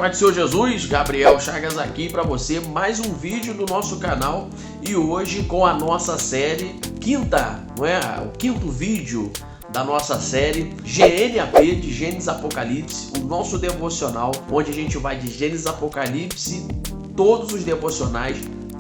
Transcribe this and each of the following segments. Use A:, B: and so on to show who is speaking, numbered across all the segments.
A: paz do Senhor Jesus, Gabriel Chagas aqui para você, mais um vídeo do nosso canal e hoje com a nossa série o quinto vídeo da nossa série GNAP, de Gênesis Apocalipse, o nosso devocional, onde a gente vai de Gênesis Apocalipse, todos os devocionais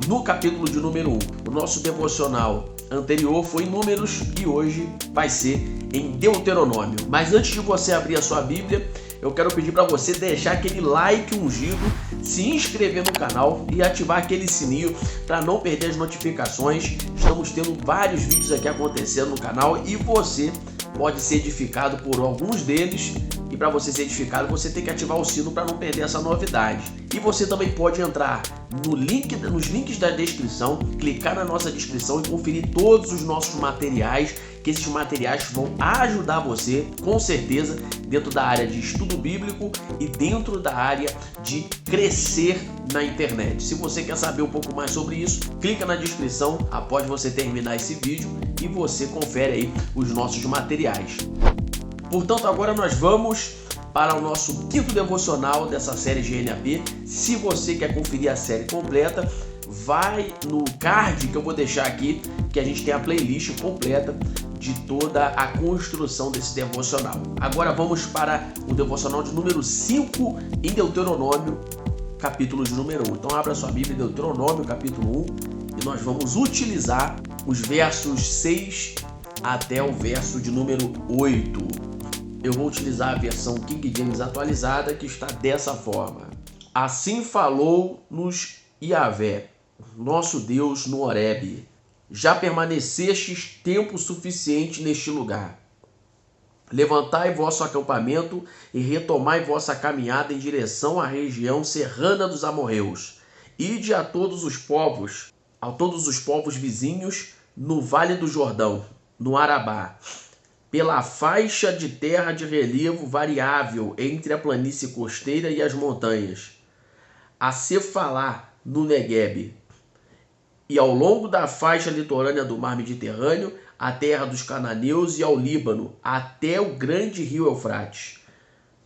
A: no capítulo de número 1. O nosso devocional anterior foi em Números e hoje vai ser em Deuteronômio. Mas antes de você abrir a sua Bíblia, eu quero pedir para você deixar aquele like ungido, se inscrever no canal e ativar aquele sininho para não perder as notificações. Estamos tendo vários vídeos aqui acontecendo no canal e você pode ser edificado por alguns deles. E para você ser edificado, você tem que ativar o sino para não perder essa novidade. E você também pode entrar nos links da descrição, clicar na nossa descrição e conferir todos os nossos materiais, que esses materiais vão ajudar você, com certeza, dentro da área de estudo bíblico e dentro da área de crescer na internet. Se você quer saber um pouco mais sobre isso, clica na descrição após você terminar esse vídeo e você confere aí os nossos materiais. Portanto, agora nós vamos para o nosso quinto devocional dessa série GNAP. Se você quer conferir a série completa, vai no card que eu vou deixar aqui, que a gente tem a playlist completa de toda a construção desse devocional. Agora vamos para o devocional de número 5 em Deuteronômio, capítulo de número 1. Então abra sua Bíblia em Deuteronômio, capítulo 1, e nós vamos utilizar os versos 6 até o verso de número 8. Eu vou utilizar a versão King James atualizada, que está dessa forma. Assim falou-nos Yahvé, nosso Deus, no Horebe. Já permanecestes tempo suficiente neste lugar. Levantai vosso acampamento e retomai vossa caminhada em direção à região serrana dos amorreus. Ide a todos os povos vizinhos no Vale do Jordão, no Arabá, pela faixa de terra de relevo variável entre a planície costeira e as montanhas, a Cefalá, no Neguebe, e ao longo da faixa litorânea do mar Mediterrâneo, a terra dos cananeus e ao Líbano, até o grande rio Eufrates.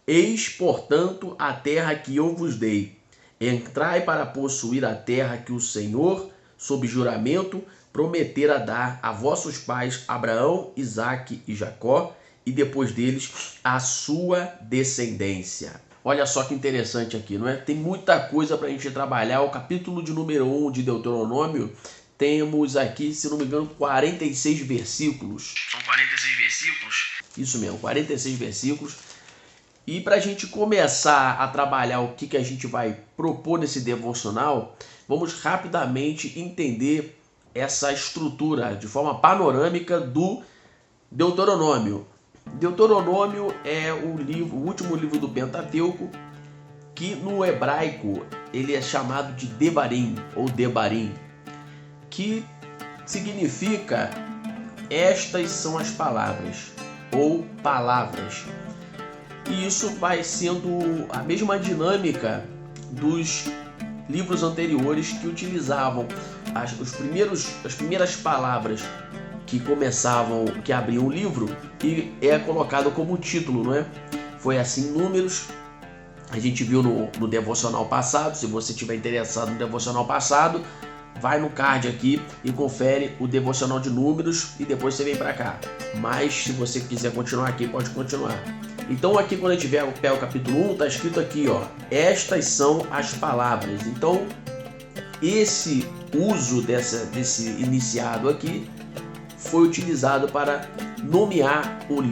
A: Eis, portanto, a terra que eu vos dei. Entrai para possuir a terra que o Senhor, sob juramento, prometera dar a vossos pais Abraão, Isaque e Jacó, e depois deles a sua descendência. Olha só que interessante aqui, não é? Tem muita coisa para a gente trabalhar. O capítulo de número 1 de Deuteronômio, temos aqui, se não me engano, 46 versículos. São 46 versículos? Isso mesmo, 46 versículos. E para a gente começar a trabalhar o que a gente vai propor nesse devocional, vamos rapidamente entender essa estrutura de forma panorâmica do Deuteronômio. Deuteronômio é o último livro do Pentateuco, que no hebraico ele é chamado de Devarim ou Devarim, que significa estas são as palavras ou palavras. E isso vai sendo a mesma dinâmica dos livros anteriores, que utilizavam as primeiras palavras que abriam o livro e é colocado como título, não é? Foi assim em Números. A gente viu no devocional passado. Se você estiver interessado no devocional passado, vai no card aqui e confere o devocional de Números e depois você vem para cá. Mas se você quiser continuar aqui, pode continuar. Então aqui, quando a gente pega o capítulo 1, está escrito aqui, ó, estas são as palavras. Então esse uso desse iniciado aqui foi utilizado para nomear o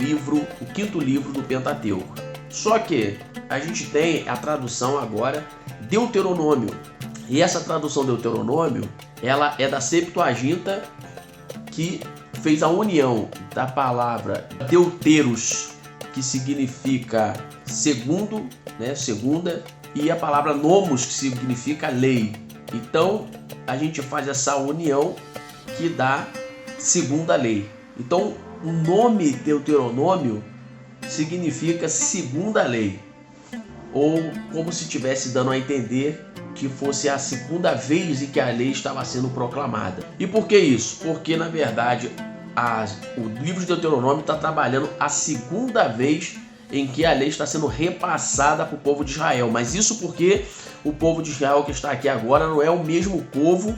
A: quinto livro do Pentateuco. Só que a gente tem a tradução agora Deuteronômio. E essa tradução Deuteronômio, ela é da Septuaginta, que fez a união da palavra Deuteros, que significa segundo, né, segunda, e a palavra nomos, que significa lei. Então a gente faz essa união que dá segunda lei. Então o nome Deuteronômio significa segunda lei, ou como se estivesse dando a entender que fosse a segunda vez em que a lei estava sendo proclamada. E por que isso? Porque na verdade o livro de Deuteronômio está trabalhando a segunda vez em que a lei está sendo repassada para o povo de Israel. Mas isso porque o povo de Israel que está aqui agora não é o mesmo povo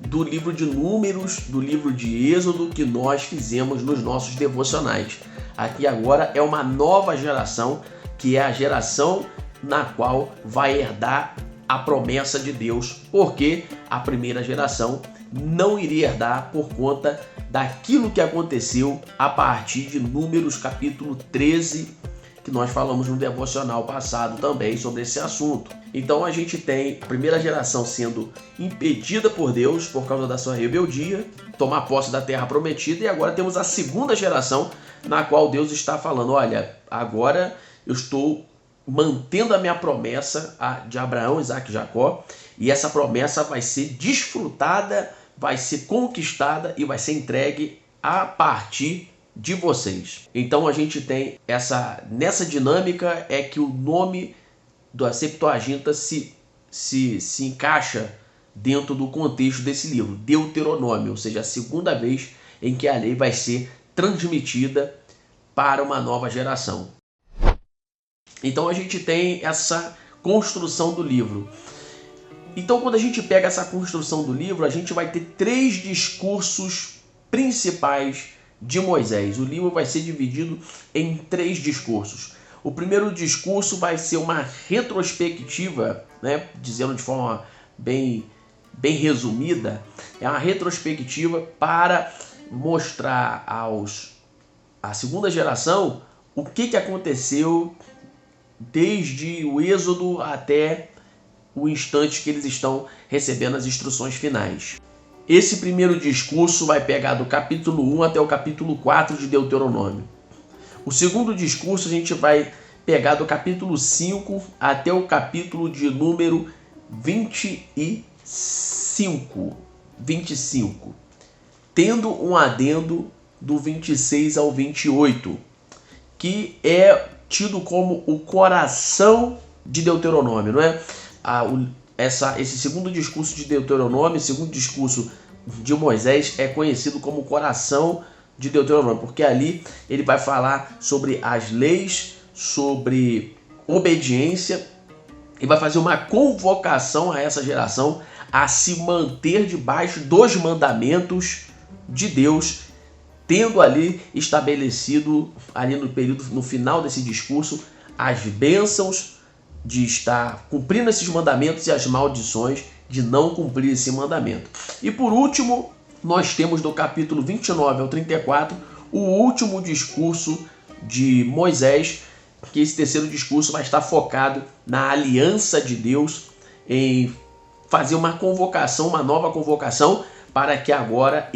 A: do livro de Números, do livro de Êxodo que nós fizemos nos nossos devocionais. Aqui agora é uma nova geração, que é a geração na qual vai herdar a promessa de Deus, porque a primeira geração não iria herdar por conta daquilo que aconteceu a partir de Números capítulo 13, que nós falamos no devocional passado também sobre esse assunto. Então a gente tem a primeira geração sendo impedida por Deus por causa da sua rebeldia, tomar posse da terra prometida, e agora temos a segunda geração na qual Deus está falando, olha, agora eu estou mantendo a minha promessa de Abraão, Isaac e Jacó, e essa promessa vai ser desfrutada, vai ser conquistada e vai ser entregue a partir de vocês. Então a gente tem nessa dinâmica é que o nome da Septuaginta se encaixa dentro do contexto desse livro, Deuteronômio, ou seja, a segunda vez em que a lei vai ser transmitida para uma nova geração. Então a gente tem essa construção do livro. Então quando a gente pega essa construção do livro, a gente vai ter 3 discursos principais de Moisés. O livro vai ser dividido em 3 discursos. O primeiro discurso vai ser uma retrospectiva, né, dizendo de forma bem resumida, é uma retrospectiva para mostrar à segunda geração o que aconteceu desde o Êxodo até o instante que eles estão recebendo as instruções finais. Esse primeiro discurso vai pegar do capítulo 1 até o capítulo 4 de Deuteronômio. O segundo discurso a gente vai pegar do capítulo 5 até o capítulo de número 25, tendo um adendo do 26 ao 28, que é tido como o coração de Deuteronômio, não é? Esse segundo discurso de Deuteronômio, segundo discurso de Moisés, é conhecido como o coração de Deuteronômio, porque ali ele vai falar sobre as leis, sobre obediência, e vai fazer uma convocação a essa geração a se manter debaixo dos mandamentos de Deus, tendo ali estabelecido, ali no final desse discurso, as bênçãos de estar cumprindo esses mandamentos e as maldições de não cumprir esse mandamento. E por último, nós temos do capítulo 29 ao 34 o último discurso de Moisés, que esse terceiro discurso vai estar focado na aliança de Deus, em fazer uma convocação, uma nova convocação, para que agora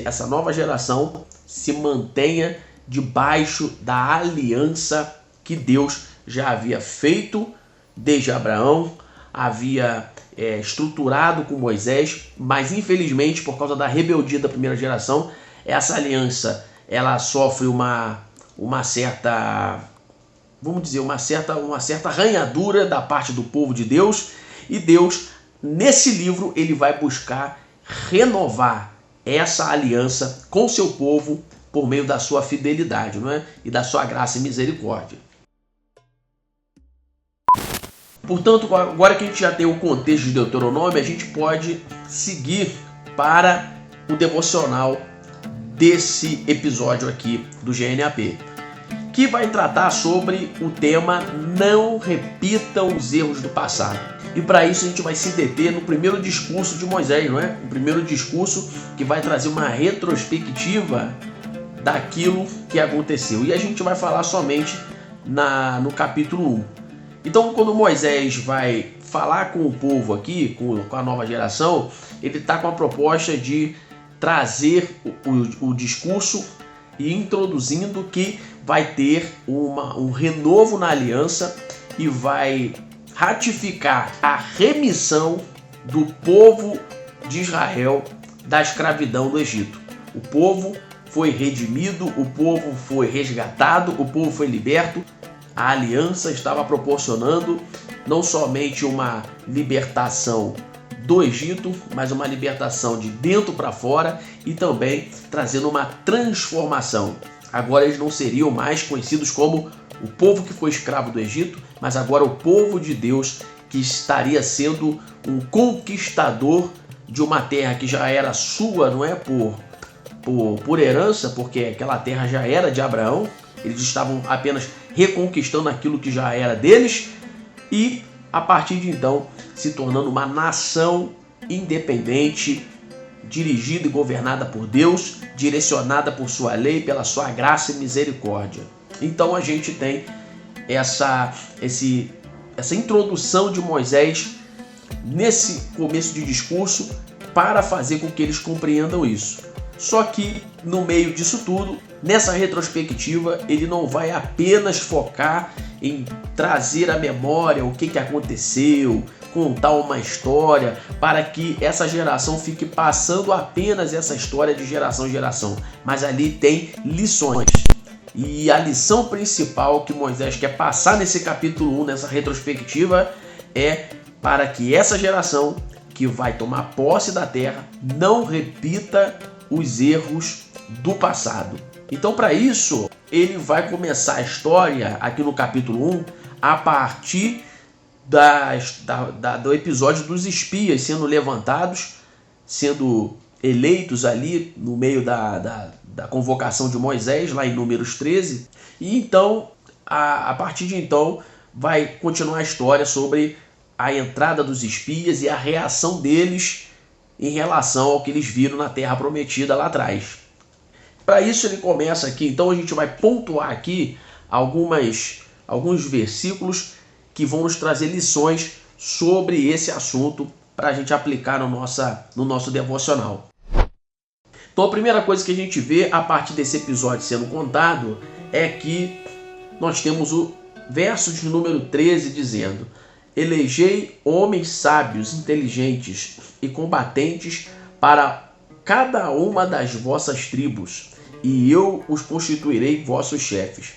A: essa nova geração se mantenha debaixo da aliança que Deus já havia feito desde Abraão, havia estruturado com Moisés, mas infelizmente por causa da rebeldia da primeira geração, essa aliança ela sofre uma certa, vamos dizer, uma certa arranhadura da parte do povo de Deus, e Deus, nesse livro, ele vai buscar renovar essa aliança com seu povo por meio da sua fidelidade, não é? E da sua graça e misericórdia. Portanto, agora que a gente já tem o contexto de Deuteronômio, a gente pode seguir para o devocional desse episódio aqui do GNAP, que vai tratar sobre o tema Não repita os erros do passado. E para isso a gente vai se deter no primeiro discurso de Moisés, não é? O primeiro discurso que vai trazer uma retrospectiva daquilo que aconteceu. E a gente vai falar somente no capítulo 1. Então, quando Moisés vai falar com o povo aqui, com a nova geração, ele está com a proposta de trazer o discurso e introduzindo que vai ter um renovo na aliança e vai ratificar a remissão do povo de Israel da escravidão do Egito. O povo foi redimido, o povo foi resgatado, o povo foi liberto. A aliança estava proporcionando não somente uma libertação do Egito, mas uma libertação de dentro para fora e também trazendo uma transformação. Agora eles não seriam mais conhecidos como o povo que foi escravo do Egito, mas agora o povo de Deus que estaria sendo um conquistador de uma terra que já era sua, não é por herança, porque aquela terra já era de Abraão, eles estavam apenas reconquistando aquilo que já era deles e a partir de então se tornando uma nação independente, dirigida e governada por Deus, direcionada por sua lei, pela sua graça e misericórdia. Então a gente tem essa introdução de Moisés nesse começo de discurso para fazer com que eles compreendam isso. Só que no meio disso tudo, nessa retrospectiva, ele não vai apenas focar em trazer à memória o que aconteceu, contar uma história para que essa geração fique passando apenas essa história de geração em geração, mas ali tem lições. E a lição principal que Moisés quer passar nesse capítulo 1, nessa retrospectiva, é para que essa geração que vai tomar posse da terra não repita os erros do passado. Então, para isso, ele vai começar a história aqui no capítulo 1 a partir do episódio dos espias sendo levantados, sendo eleitos ali no meio da convocação de Moisés, lá em Números 13. E então, a partir de então, vai continuar a história sobre a entrada dos espias e a reação deles em relação ao que eles viram na Terra Prometida lá atrás. Para isso ele começa aqui, então a gente vai pontuar aqui alguns versículos que vão nos trazer lições sobre esse assunto para a gente aplicar no nosso devocional. Então a primeira coisa que a gente vê a partir desse episódio sendo contado é que nós temos o verso de número 13 dizendo: elegei homens sábios, inteligentes e combatentes para cada uma das vossas tribos, e eu os constituirei vossos chefes.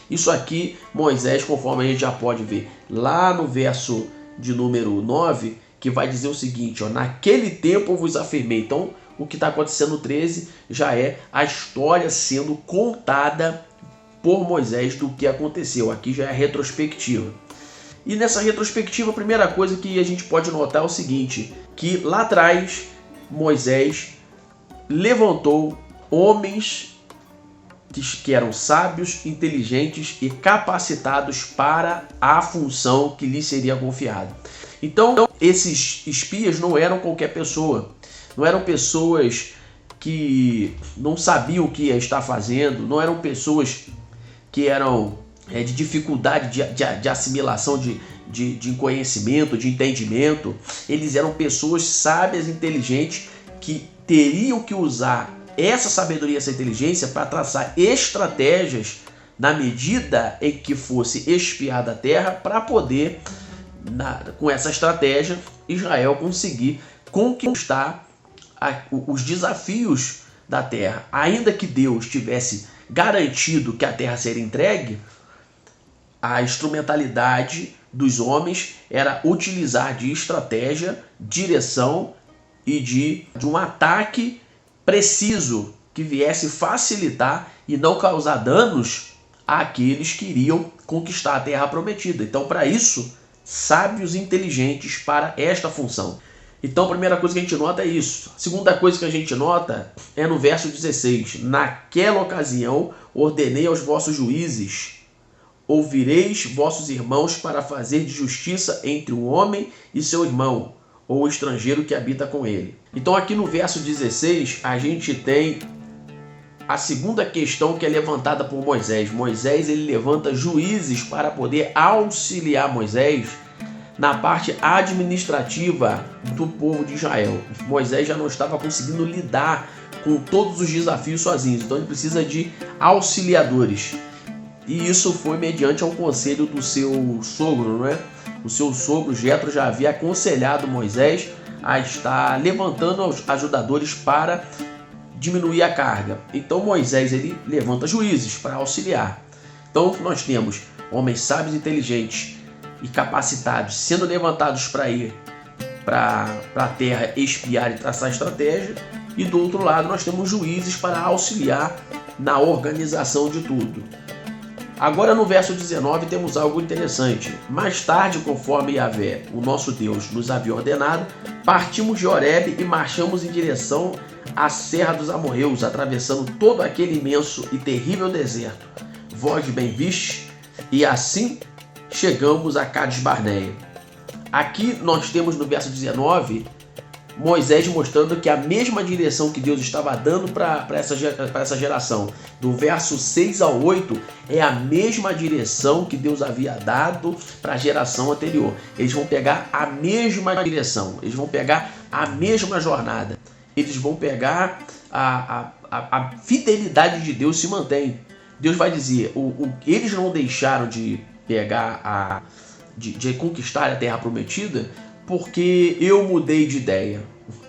A: Isso aqui, Moisés, conforme a gente já pode ver lá no verso de número 9, que vai dizer o seguinte, ó, naquele tempo eu vos afirmei. Então, o que está acontecendo no 13 já é a história sendo contada por Moisés do que aconteceu. Aqui já é a retrospectiva. E nessa retrospectiva, a primeira coisa que a gente pode notar é o seguinte, que lá atrás Moisés levantou homens que eram sábios, inteligentes e capacitados para a função que lhes seria confiada. Então, esses espias não eram qualquer pessoa, não eram pessoas que não sabiam o que ia estar fazendo, não eram pessoas que eram de dificuldade de assimilação de conhecimento, de entendimento. Eles eram pessoas sábias, inteligentes, que teriam que usar essa sabedoria, essa inteligência para traçar estratégias na medida em que fosse espiada a terra para poder, com essa estratégia, Israel conseguir conquistar os desafios da terra. Ainda que Deus tivesse garantido que a terra seria entregue, a instrumentalidade dos homens era utilizar de estratégia, direção e de um ataque preciso que viesse facilitar e não causar danos àqueles que iriam conquistar a terra prometida. Então, para isso, sábios e inteligentes para esta função. Então, a primeira coisa que a gente nota é isso. A segunda coisa que a gente nota é no verso 16. Naquela ocasião, ordenei aos vossos juízes: ouvireis vossos irmãos para fazer de justiça entre o homem e seu irmão, ou o estrangeiro que habita com ele. Então aqui no verso 16 a gente tem a segunda questão que é levantada por Moisés. Moisés ele levanta juízes para poder auxiliar Moisés na parte administrativa do povo de Israel. Moisés já não estava conseguindo lidar com todos os desafios sozinho, então ele precisa de auxiliadores. E isso foi mediante ao conselho do seu sogro, não é? O seu sogro Jetro já havia aconselhado Moisés a estar levantando os ajudadores para diminuir a carga. Então Moisés ele levanta juízes para auxiliar. Então nós temos homens sábios, inteligentes e capacitados sendo levantados para ir para a terra espiar e traçar estratégia. E do outro lado nós temos juízes para auxiliar na organização de tudo. Agora no verso 19 temos algo interessante. Mais tarde, conforme Yahvé, o nosso Deus, nos havia ordenado, partimos de Horebe e marchamos em direção à Serra dos Amorreus, atravessando todo aquele imenso e terrível deserto. Vós bem vistes, e assim chegamos a Cades Barneia. Aqui nós temos no verso 19 Moisés mostrando que a mesma direção que Deus estava dando para essa geração, do verso 6 ao 8, é a mesma direção que Deus havia dado para a geração anterior. Eles vão pegar a mesma direção, eles vão pegar a mesma jornada, eles vão pegar a fidelidade de Deus se mantém. Deus vai dizer, eles não deixaram de pegar, de conquistar a terra prometida, porque eu mudei de ideia,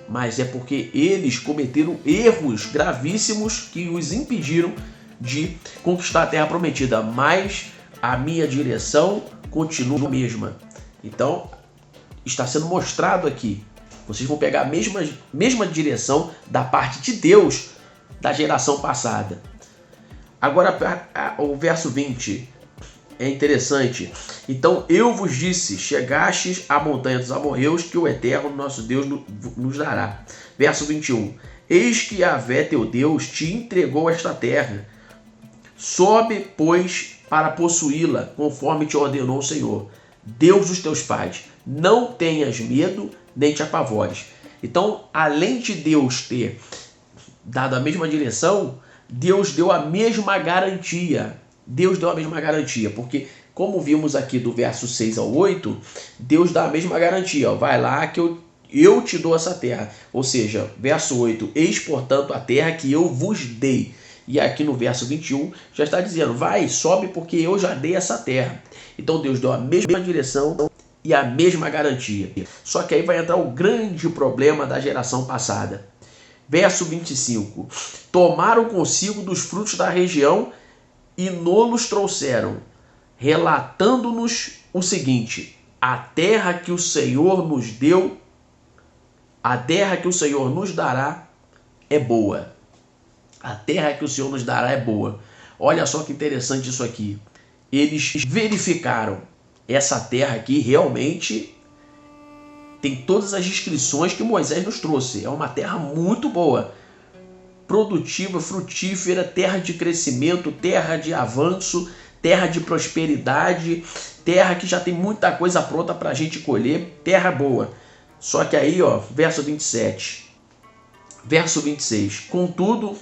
A: mas é porque eles cometeram erros gravíssimos que os impediram de conquistar a terra prometida, mas a minha direção continua a mesma. Então, está sendo mostrado aqui, vocês vão pegar a mesma direção da parte de Deus da geração passada. Agora, o verso 20 é interessante. Então eu vos disse, chegastes à montanha dos amorreus, que o Eterno nosso Deus nos dará. Verso 21. Eis que Yahvé teu Deus te entregou esta terra. Sobe, pois, para possuí-la, conforme te ordenou o Senhor, Deus dos teus pais. Não tenhas medo, nem te apavores. Então, além de Deus ter dado a mesma direção, Deus deu a mesma garantia. Deus deu a mesma garantia, porque como vimos aqui do verso 6 ao 8, Deus dá a mesma garantia, ó, vai lá que eu te dou essa terra. Ou seja, verso 8, eis portanto a terra que eu vos dei. E aqui no verso 21 já está dizendo, vai, sobe porque eu já dei essa terra. Então Deus deu a mesma direção e a mesma garantia. Só que aí vai entrar o grande problema da geração passada. Verso 25, tomaram consigo dos frutos da região e nos trouxeram, relatando-nos o seguinte, a terra que o Senhor nos deu, a terra que o Senhor nos dará é boa. A terra que o Senhor nos dará é boa. Olha só que interessante isso aqui. Eles verificaram essa terra aqui realmente tem todas as descrições que Moisés nos trouxe. É uma terra muito boa. Produtiva, frutífera, terra de crescimento, terra de avanço, terra de prosperidade, terra que já tem muita coisa pronta para a gente colher, terra boa. Só que aí, ó, verso 27, verso 26, contudo,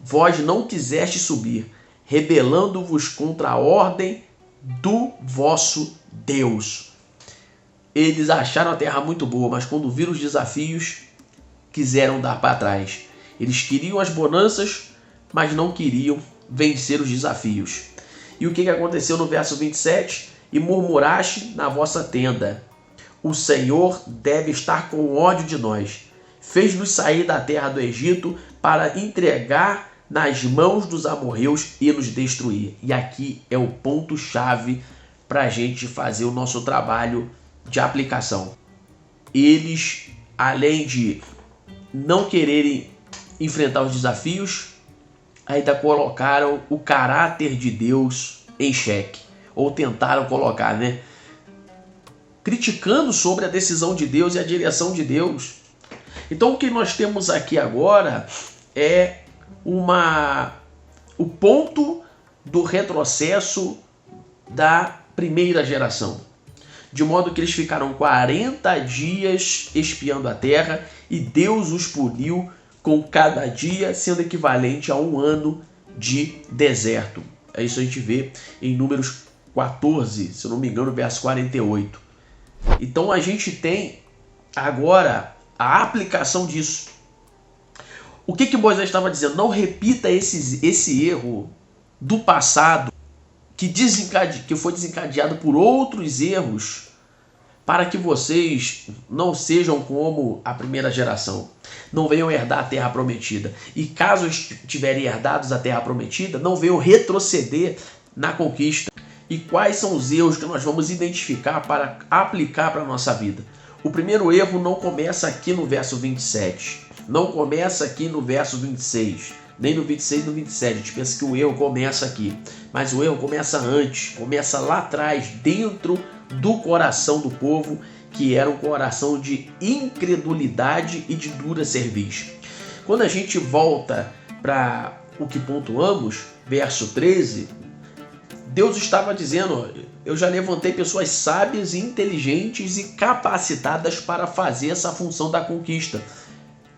A: vós não quisestes subir, rebelando-vos contra a ordem do vosso Deus. Eles acharam a terra muito boa, mas quando viram os desafios, quiseram dar para trás. Eles queriam as bonanças, mas não queriam vencer os desafios. E o que aconteceu no verso 27? E murmuraste na vossa tenda, o Senhor deve estar com ódio de nós. Fez-nos sair da terra do Egito para entregar nas mãos dos amorreus e nos destruir. E aqui é o ponto-chave para a gente fazer o nosso trabalho de aplicação. Eles, além de não quererem enfrentar os desafios, ainda colocaram o caráter de Deus em xeque, ou tentaram colocar, né? Criticando sobre a decisão de Deus e a direção de Deus. Então o que nós temos aqui agora é o ponto do retrocesso da primeira geração. De modo que eles ficaram 40 dias espiando a terra e Deus os puniu com cada dia sendo equivalente a 1 ano de deserto. Isso a gente vê em Números 14, se eu não me engano, verso 48. Então a gente tem agora a aplicação disso. O que Moisés estava dizendo? Não repita esse erro do passado que foi desencadeado por outros erros, para que vocês não sejam como a primeira geração, não venham herdar a terra prometida. E caso tiverem herdados a terra prometida, não venham retroceder na conquista. E quais são os erros que nós vamos identificar para aplicar para a nossa vida? O primeiro erro não começa aqui no verso 27, não começa aqui no verso 26, nem no 26 e no 27. A gente pensa que o erro começa aqui, mas o erro começa antes, começa lá atrás, dentro do coração do povo, que era um coração de incredulidade e de dura cerviz. Quando a gente volta para o que pontuamos, verso 13, Deus estava dizendo: eu já levantei pessoas sábias, inteligentes e capacitadas para fazer essa função da conquista.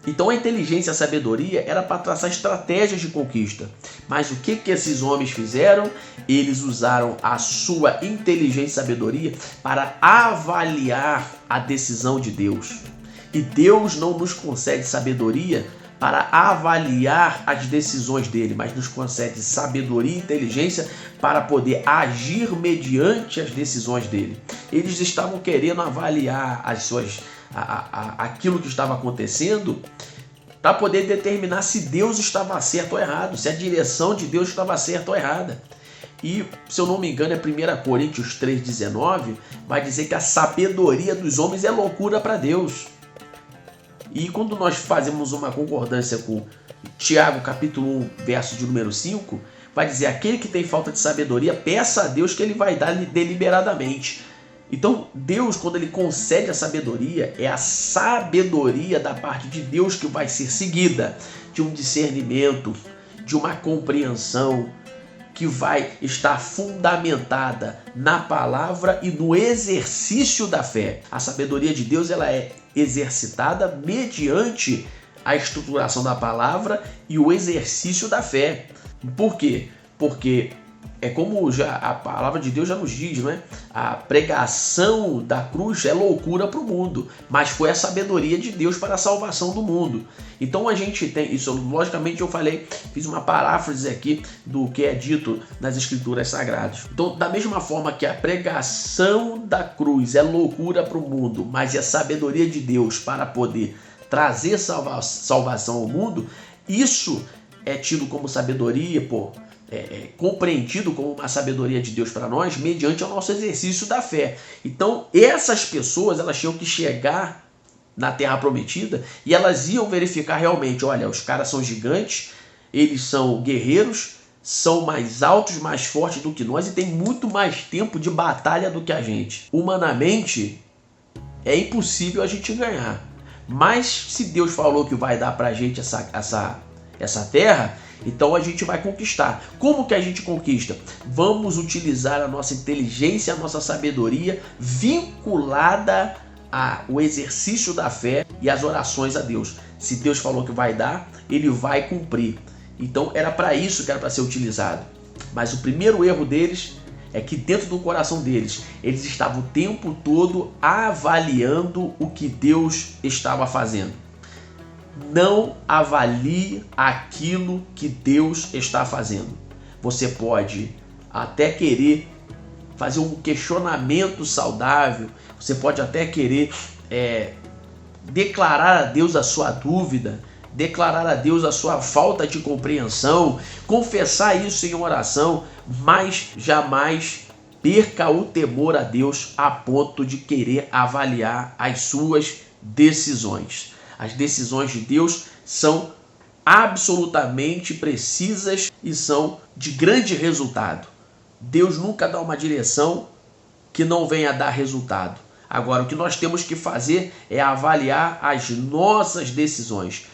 A: Então a inteligência e a sabedoria era para traçar estratégias de conquista. Mas o que esses homens fizeram? Eles usaram a sua inteligência e sabedoria para avaliar a decisão de Deus. E Deus não nos concede sabedoria para avaliar as decisões dele, mas nos concede sabedoria e inteligência para poder agir mediante as decisões dele. Eles estavam querendo avaliar aquilo que estava acontecendo para poder determinar se Deus estava certo ou errado, se a direção de Deus estava certa ou errada. E, se eu não me engano, é 1 Coríntios 3,19, vai dizer que a sabedoria dos homens é loucura para Deus. E quando nós fazemos uma concordância com Tiago capítulo 1, verso de número 5, vai dizer: aquele que tem falta de sabedoria, peça a Deus que ele vai dar deliberadamente. Então Deus, quando ele concede a sabedoria, é a sabedoria da parte de Deus que vai ser seguida de um discernimento, de uma compreensão que vai estar fundamentada na palavra e no exercício da fé. A sabedoria de Deus, ela é exercitada mediante a estruturação da palavra e o exercício da fé. Por quê? Porque é como já a palavra de Deus já nos diz, não é? A pregação da cruz é loucura para o mundo, mas foi a sabedoria de Deus para a salvação do mundo. Então a gente tem isso, logicamente eu fiz uma paráfrase aqui do que é dito nas Escrituras Sagradas. Então, da mesma forma que a pregação da cruz é loucura para o mundo, mas é a sabedoria de Deus para poder trazer salvação ao mundo, isso é tido como sabedoria, compreendido como uma sabedoria de Deus para nós, mediante o nosso exercício da fé. Então, essas pessoas, elas tinham que chegar na Terra Prometida e elas iam verificar realmente: olha, os caras são gigantes, eles são guerreiros, são mais altos, mais fortes do que nós e tem muito mais tempo de batalha do que a gente. Humanamente, é impossível a gente ganhar. Mas se Deus falou que vai dar para a gente essa terra, então a gente vai conquistar. Como que a gente conquista? Vamos utilizar a nossa inteligência, a nossa sabedoria vinculada ao exercício da fé e as orações a Deus. Se Deus falou que vai dar, ele vai cumprir. Então era para isso que era para ser utilizado. Mas o primeiro erro deles é que dentro do coração deles, eles estavam o tempo todo avaliando o que Deus estava fazendo. Não avalie aquilo que Deus está fazendo. Você pode até querer fazer um questionamento saudável, você pode até querer declarar a Deus a sua dúvida, declarar a Deus a sua falta de compreensão, confessar isso em oração, mas jamais perca o temor a Deus a ponto de querer avaliar as suas decisões. As decisões de Deus são absolutamente precisas e são de grande resultado. Deus nunca dá uma direção que não venha a dar resultado. Agora, o que nós temos que fazer é avaliar as nossas decisões.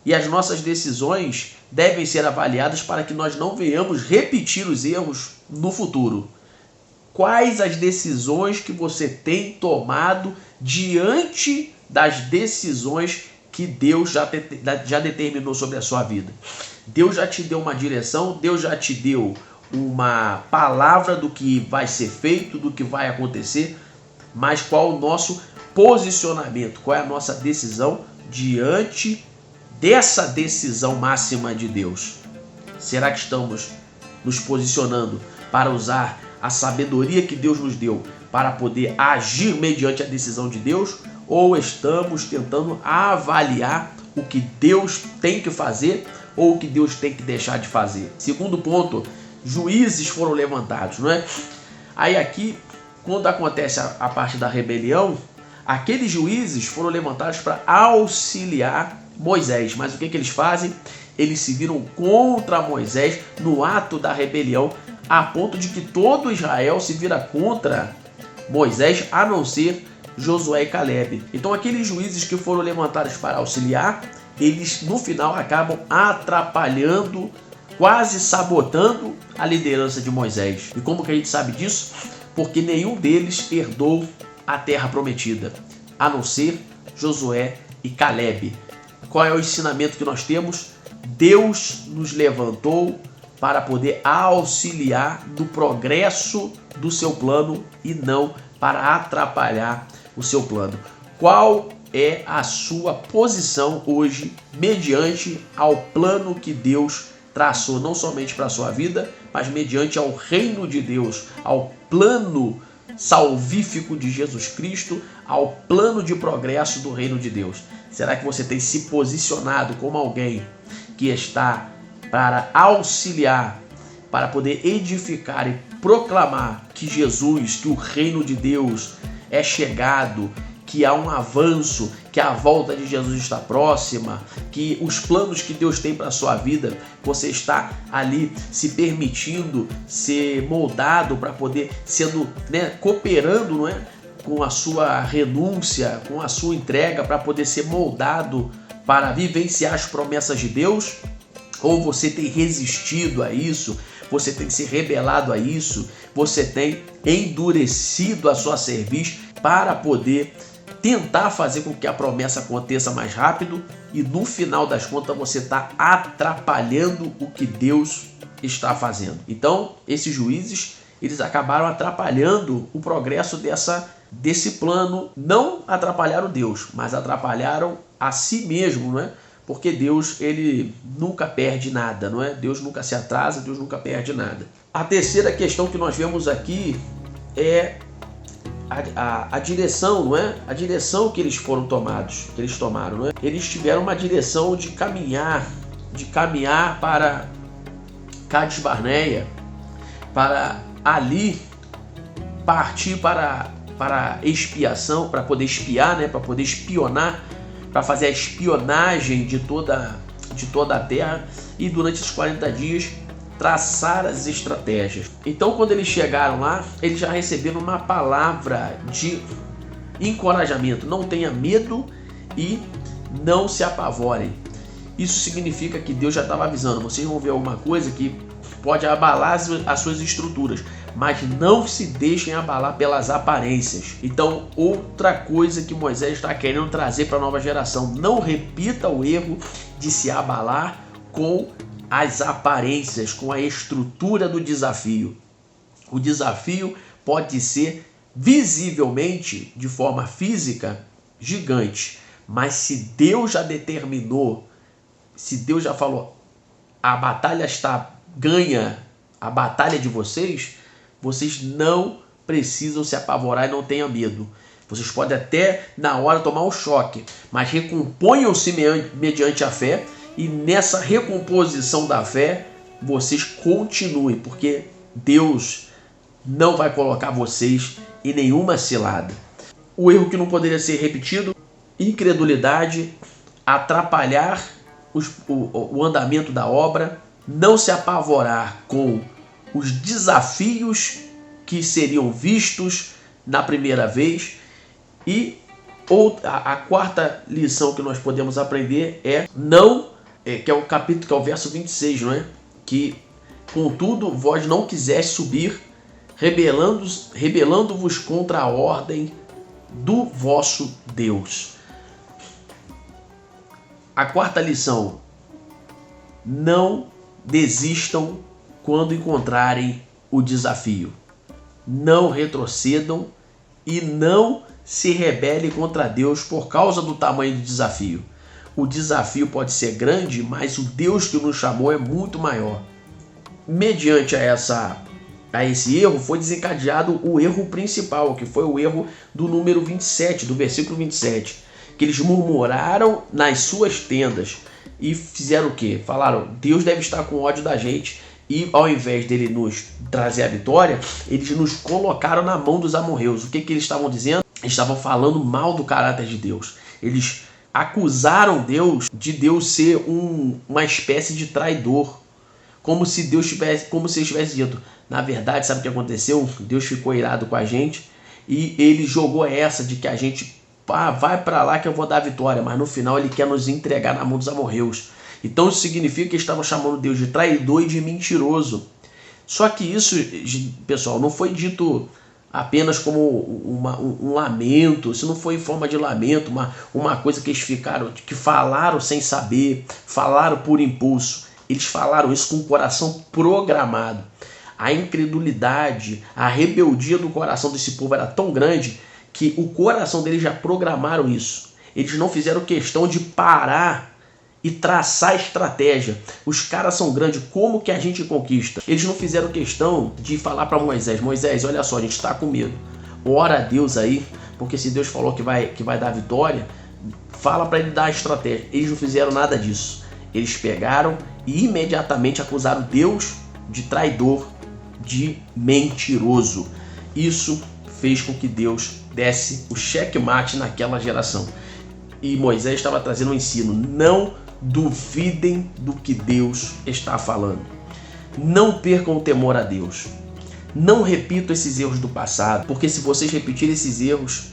A: E as nossas decisões devem ser avaliadas para que nós não venhamos repetir os erros no futuro. Quais as decisões que você tem tomado diante das decisões que Deus já determinou sobre a sua vida? Deus já te deu uma direção, Deus já te deu uma palavra do que vai ser feito, do que vai acontecer, mas qual o nosso posicionamento, qual é a nossa decisão diante dessa decisão máxima de Deus? Será que estamos nos posicionando para usar a sabedoria que Deus nos deu para poder agir mediante a decisão de Deus? Ou estamos tentando avaliar o que Deus tem que fazer ou o que Deus tem que deixar de fazer? Segundo ponto, juízes foram levantados, não é? Aí aqui, quando acontece a parte da rebelião, aqueles juízes foram levantados para auxiliar Moisés. Mas o que eles fazem? Eles se viram contra Moisés no ato da rebelião, a ponto de que todo Israel se vira contra Moisés, a não ser Josué e Calebe. Então aqueles juízes que foram levantados para auxiliar, eles no final acabam atrapalhando, quase sabotando a liderança de Moisés. E como que a gente sabe disso? Porque nenhum deles herdou a terra prometida, a não ser Josué e Calebe. Qual é o ensinamento que nós temos? Deus nos levantou para poder auxiliar no progresso do seu plano e não para atrapalhar o seu plano. Qual é a sua posição hoje mediante ao plano que Deus traçou, não somente para a sua vida, mas mediante ao reino de Deus, ao plano salvífico de Jesus Cristo, ao plano de progresso do reino de Deus? Será que você tem se posicionado como alguém que está para auxiliar, para poder edificar e proclamar que Jesus, que o reino de Deus é chegado, que há um avanço, que a volta de Jesus está próxima, que os planos que Deus tem para a sua vida, você está ali se permitindo ser moldado para poder, cooperando, não é? Com a sua renúncia, com a sua entrega para poder ser moldado para vivenciar as promessas de Deus? Ou você tem resistido a isso, você tem se rebelado a isso, você tem endurecido a sua cerviz para poder tentar fazer com que a promessa aconteça mais rápido e no final das contas você está atrapalhando o que Deus está fazendo. Então, esses juízes, eles acabaram atrapalhando o progresso desse plano. Não atrapalharam Deus, mas atrapalharam a si mesmo, não é? Porque Deus, ele nunca perde nada, não é? Deus nunca se atrasa, Deus nunca perde nada. A terceira questão que nós vemos aqui é a direção, não é? A direção que eles tomaram, não é? Eles tiveram uma direção de caminhar para Cades Barneia, para ali partir para expiação, para poder espiar, né? Para poder espionar, para fazer a espionagem de toda a terra e durante esses 40 dias traçar as estratégias. Então, quando eles chegaram lá, eles já receberam uma palavra de encorajamento. Não tenha medo e não se apavorem. Isso significa que Deus já estava avisando. Vocês vão ver alguma coisa que pode abalar as suas estruturas, mas não se deixem abalar pelas aparências. Então, outra coisa que Moisés está querendo trazer para a nova geração: não repita o erro de se abalar com as aparências, com a estrutura do desafio. O desafio pode ser visivelmente, de forma física, gigante, mas se Deus já determinou, se Deus já falou, a batalha está ganha, a batalha de vocês não precisam se apavorar e não tenham medo. Vocês podem até na hora tomar um choque, mas recomponham-se mediante a fé, e nessa recomposição da fé vocês continuem, porque Deus não vai colocar vocês em nenhuma cilada. O erro que não poderia ser repetido: incredulidade, atrapalhar o andamento da obra, não se apavorar com os desafios que seriam vistos na primeira vez. E a quarta lição que nós podemos aprender que é o capítulo, que é o verso 26, não é? Que, contudo, vós não quiseste subir, rebelando-vos contra a ordem do vosso Deus. A quarta lição: não desistam quando encontrarem o desafio. Não retrocedam e não se rebelem contra Deus por causa do tamanho do desafio. O desafio pode ser grande, mas o Deus que nos chamou é muito maior. Mediante a esse erro, foi desencadeado o erro principal, que foi o erro do número 27, do versículo 27. Que eles murmuraram nas suas tendas e fizeram o quê? Falaram: Deus deve estar com ódio da gente, e ao invés dele nos trazer a vitória, eles nos colocaram na mão dos amorreus. O que eles estavam dizendo? Eles estavam falando mal do caráter de Deus. Eles acusaram Deus de Deus ser uma espécie de traidor, como se ele tivesse dito, na verdade, sabe o que aconteceu? Deus ficou irado com a gente e ele jogou essa de que a gente vai para lá que eu vou dar a vitória, mas no final ele quer nos entregar na mão dos amorreus. Então isso significa que eles estavam chamando Deus de traidor e de mentiroso. Só que isso, pessoal, não foi dito apenas como um lamento, isso não foi em forma de lamento, uma coisa que que falaram sem saber, falaram por impulso. Eles falaram isso com o coração programado. A incredulidade, a rebeldia do coração desse povo era tão grande que o coração deles já programaram isso. Eles não fizeram questão de parar e traçar estratégia. Os caras são grandes, como que a gente conquista? Eles não fizeram questão de falar para Moisés, olha só, a gente está com medo, ora a Deus aí, porque se Deus falou que vai dar vitória, fala para ele dar a estratégia. Eles não fizeram nada disso. Eles pegaram e imediatamente acusaram Deus de traidor, de mentiroso. Isso fez com que Deus desse o checkmate naquela geração. E Moisés estava trazendo um ensino: não duvidem do que Deus está falando. Não percam o temor a Deus. Não repitam esses erros do passado, porque se vocês repetirem esses erros,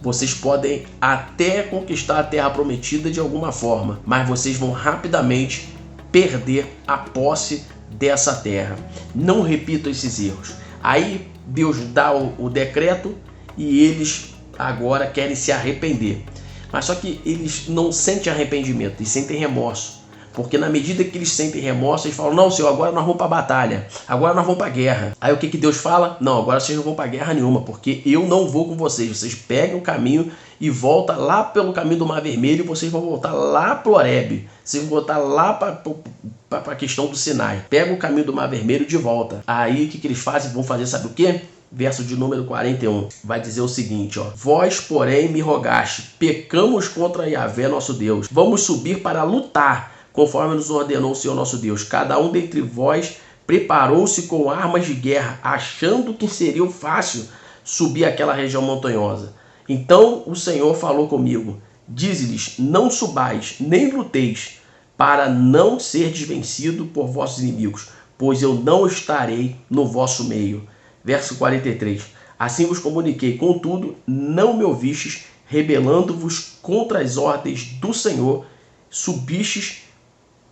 A: vocês podem até conquistar a terra prometida de alguma forma, mas vocês vão rapidamente perder a posse dessa terra. Não repitam esses erros. Aí Deus dá o decreto e eles agora querem se arrepender. Mas só que eles não sentem arrependimento, eles sentem remorso. Porque na medida que eles sentem remorso, eles falam: não, Senhor, agora nós vamos para a batalha, agora nós vamos para a guerra. Aí o que Deus fala? Não, agora vocês não vão para guerra nenhuma, porque eu não vou com vocês. Vocês pegam o caminho e voltam lá pelo caminho do Mar Vermelho, e vocês vão voltar lá para o Horebe. Vocês vão voltar lá para a questão do Sinai. Pega o caminho do Mar Vermelho de volta. Aí o que eles fazem? Vão fazer, sabe o quê? Verso de número 41, vai dizer o seguinte, ó: vós, porém, me rogaste, pecamos contra Yahvé nosso Deus, vamos subir para lutar, conforme nos ordenou o Senhor nosso Deus. Cada um dentre vós preparou-se com armas de guerra, achando que seria fácil subir aquela região montanhosa. Então o Senhor falou comigo: dize-lhes, não subais, nem luteis, para não serdes vencido por vossos inimigos, pois eu não estarei no vosso meio. Verso 43. Assim vos comuniquei, contudo, não me ouvistes, rebelando-vos contra as ordens do Senhor, subistes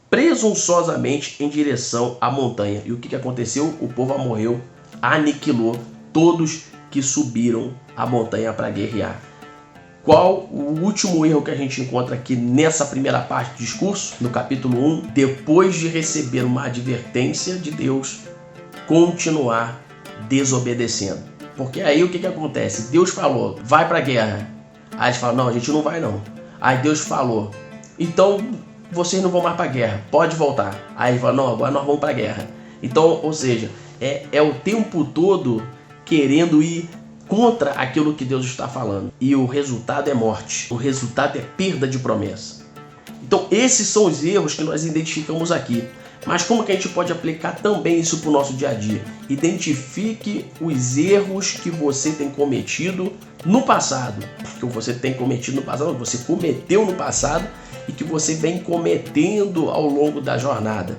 A: presunçosamente em direção à montanha. E o que aconteceu? O povo amorreu aniquilou todos que subiram a montanha para guerrear. Qual o último erro que a gente encontra aqui nessa primeira parte do discurso? No capítulo 1, depois de receber uma advertência de Deus, continuar desobedecendo. Porque aí o que acontece? Deus falou, vai para a guerra. Aí eles falam, não, a gente não vai não. Aí Deus falou, então vocês não vão mais para a guerra, pode voltar. Aí ele fala, não, agora nós vamos para a guerra. Então, ou seja, é o tempo todo querendo ir contra aquilo que Deus está falando. E o resultado é morte. O resultado é perda de promessa. Então, esses são os erros que nós identificamos aqui. Mas como que a gente pode aplicar também isso para o nosso dia a dia? Identifique os erros que você tem cometido no passado. Que você tem cometido no passado, você cometeu no passado e que você vem cometendo ao longo da jornada.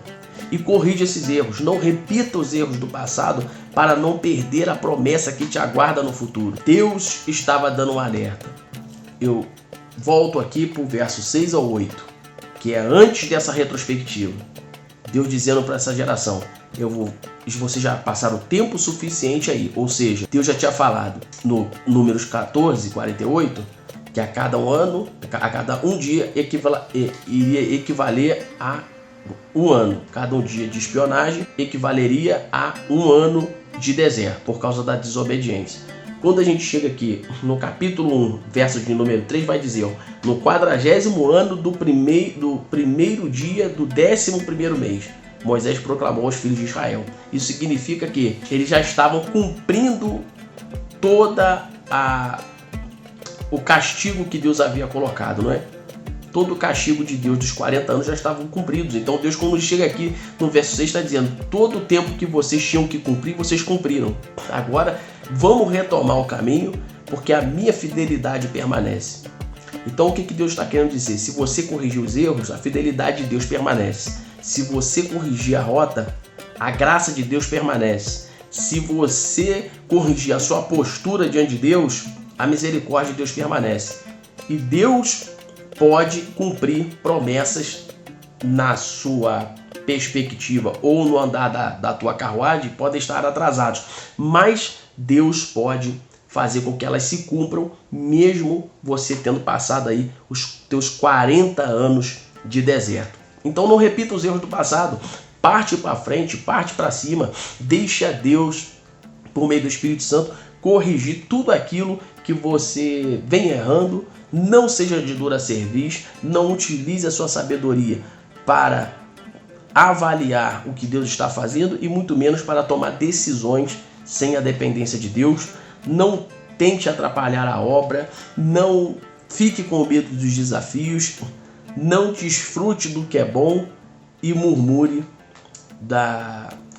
A: E corrija esses erros. Não repita os erros do passado para não perder a promessa que te aguarda no futuro. Deus estava dando um alerta. Eu volto aqui para o verso 6 ao 8, que é antes dessa retrospectiva. Deus dizendo para essa geração, vocês já passaram tempo suficiente aí. Ou seja, Deus já tinha falado no Números 14, 48, que a cada um dia iria equivaler a um ano. Cada um dia de espionagem equivaleria a um ano de deserto, por causa da desobediência. Quando a gente chega aqui no capítulo 1, verso de número 3, vai dizer, ó, no 40º ano do primeiro dia do 11º mês, Moisés proclamou aos filhos de Israel. Isso significa que eles já estavam cumprindo toda o castigo que Deus havia colocado, não é? Todo o castigo de Deus dos 40 anos já estavam cumpridos. Então Deus, quando chega aqui no verso 6, está dizendo, todo o tempo que vocês tinham que cumprir, vocês cumpriram. Agora vamos retomar o caminho, porque a minha fidelidade permanece. Então o que Deus está querendo dizer? Se você corrigir os erros, a fidelidade de Deus permanece. Se você corrigir a rota, a graça de Deus permanece. Se você corrigir a sua postura diante de Deus, a misericórdia de Deus permanece. E Deus pode cumprir promessas na sua perspectiva ou no andar da tua carruagem, podem estar atrasados, mas Deus pode fazer com que elas se cumpram, mesmo você tendo passado aí os teus 40 anos de deserto. Então não repita os erros do passado, parte para frente, parte para cima, deixa Deus, por meio do Espírito Santo, corrigir tudo aquilo que você vem errando. Não seja de dura cerviz, não utilize a sua sabedoria para avaliar o que Deus está fazendo e muito menos para tomar decisões sem a dependência de Deus. Não tente atrapalhar a obra, não fique com medo dos desafios, não desfrute do que é bom e murmure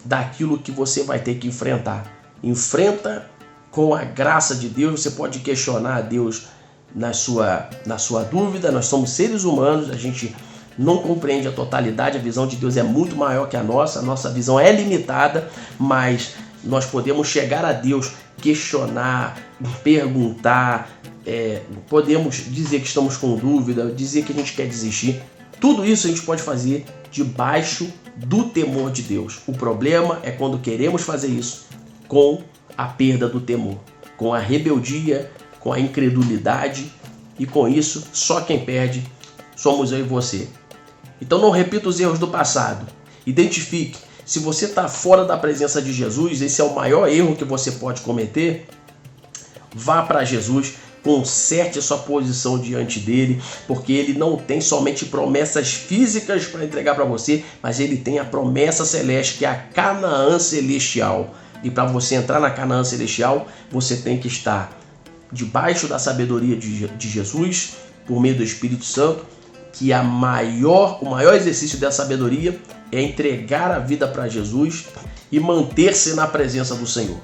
A: daquilo que você vai ter que enfrentar. Enfrenta com a graça de Deus. Você pode questionar a Deus na sua dúvida. Nós somos seres humanos, a gente não compreende a totalidade, a visão de Deus é muito maior que a nossa visão é limitada, mas nós podemos chegar a Deus, questionar, perguntar, podemos dizer que estamos com dúvida, dizer que a gente quer desistir. Tudo isso a gente pode fazer debaixo do temor de Deus. O problema é quando queremos fazer isso com a perda do temor, com a rebeldia, com a incredulidade, e com isso só quem perde somos eu e você. Então não repita os erros do passado. Identifique. Se você está fora da presença de Jesus, esse é o maior erro que você pode cometer. Vá para Jesus, conserte a sua posição diante dele, porque ele não tem somente promessas físicas para entregar para você, mas ele tem a promessa celeste, que é a Canaã celestial. E para você entrar na Canaã celestial, você tem que estar debaixo da sabedoria de Jesus, por meio do Espírito Santo, que o maior exercício dessa sabedoria é entregar a vida para Jesus e manter-se na presença do Senhor.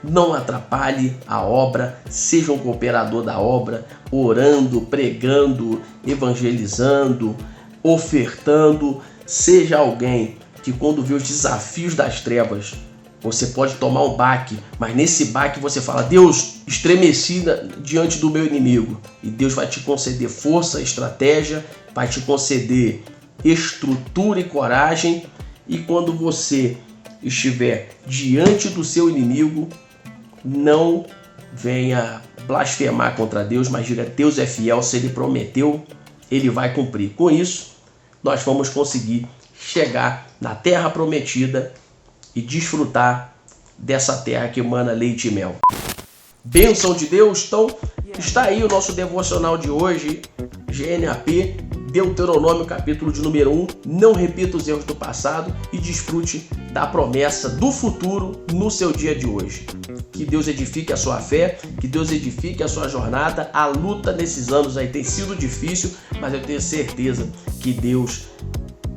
A: Não atrapalhe a obra, seja um cooperador da obra, orando, pregando, evangelizando, ofertando. Seja alguém que, quando vê os desafios das trevas, você pode tomar um baque, mas nesse baque você fala: Deus, estremeci diante do meu inimigo. E Deus vai te conceder força, estratégia, vai te conceder estrutura e coragem. E quando você estiver diante do seu inimigo, não venha blasfemar contra Deus, mas diga: Deus é fiel, se Ele prometeu, Ele vai cumprir. Com isso, nós vamos conseguir chegar na terra prometida e desfrutar dessa terra que emana leite e mel. Bênção de Deus. Então, está aí o nosso devocional de hoje, GNAP, Deuteronômio, capítulo de número 1. Não repita os erros do passado e desfrute da promessa do futuro no seu dia de hoje. Que Deus edifique a sua fé, que Deus edifique a sua jornada. A luta nesses anos aí tem sido difícil, mas eu tenho certeza que Deus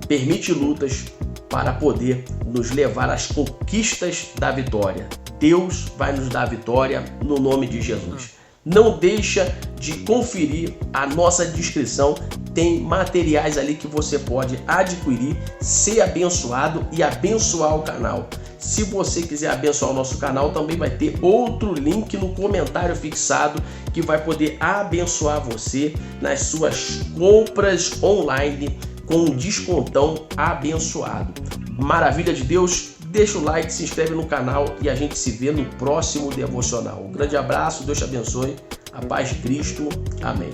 A: permite lutas para poder nos levar às conquistas da vitória. Deus vai nos dar a vitória no nome de Jesus. Não deixa de conferir a nossa descrição. Tem materiais ali que você pode adquirir, ser abençoado e abençoar o canal. Se você quiser abençoar o nosso canal, também vai ter outro link no comentário fixado que vai poder abençoar você nas suas compras online com um descontão abençoado. Maravilha de Deus. Deixa o like, se inscreve no canal e a gente se vê no próximo devocional. Um grande abraço, Deus te abençoe. A paz de Cristo. Amém.